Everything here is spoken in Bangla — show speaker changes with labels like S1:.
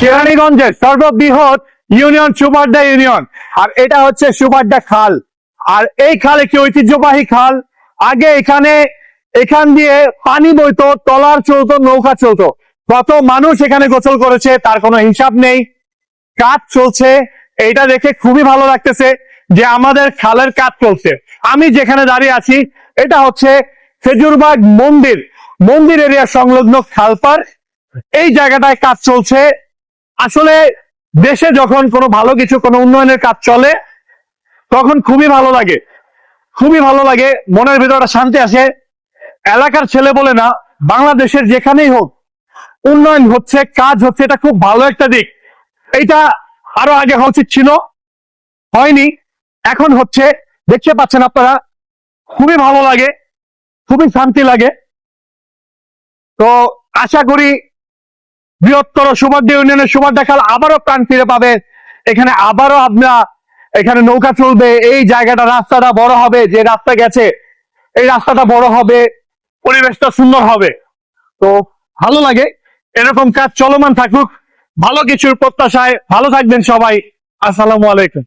S1: কেরানীগঞ্জের সর্ববৃহৎ ইউনিয়ন সুপারডা ইউনিয়ন, আর এটা হচ্ছে সুপারডা খাল। আর এই খাল একটি ঐতিহ্যবাহী খাল। আগে এখান দিয়ে পানি বইতো, ট্রলার চলতো, নৌকা চলতো। কত মানুষ এখানে গোসল করেছে তার কোনো হিসাব নেই। কাজ চলছে, এটা দেখে খুবই ভালো লাগতেছে যে আমাদের খালের কাজ চলছে। আমি যেখানে দাঁড়িয়ে আছি এটা হচ্ছে খেজুরবাগ মন্দির এরিয়া সংলগ্ন খালপার। এই জায়গাটায় কাজ চলছে। আসলে দেশে যখন কোনো ভালো কিছু, কোনো উন্নয়নের কাজ চলে তখন খুবই ভালো লাগে, খুবই ভালো লাগে, মনের ভিতরে শান্তি আসে। এলাকার ছেলে বলে না, বাংলাদেশের যেখানেই হোক উন্নয়ন হচ্ছে, কাজ হচ্ছে, এটা খুব ভালো একটা দিক। এইটা আরো আগে হওয়া উচিত ছিল, হয়নি, এখন হচ্ছে। দেখতে পাচ্ছেন আপনারা, খুবই ভালো লাগে, খুবই শান্তি লাগে। তো আশা করি বৃহত্তর সুবাড্ডা ইউনিয়নের সুবাড্ডা খাল আবারও প্রাণ ফিরে পাবে। এখানে আবারও এখানে নৌকা চলবে, এই জায়গাটা, রাস্তাটা বড় হবে, যে রাস্তা গেছে এই রাস্তাটা বড় হবে, পরিবেশটা সুন্দর হবে। তো ভালো লাগে, এরকম কাজ চলমান থাকুক, ভালো কিছুর প্রত্যাশায়। ভালো থাকবেন সবাই। আসসালামু আলাইকুম।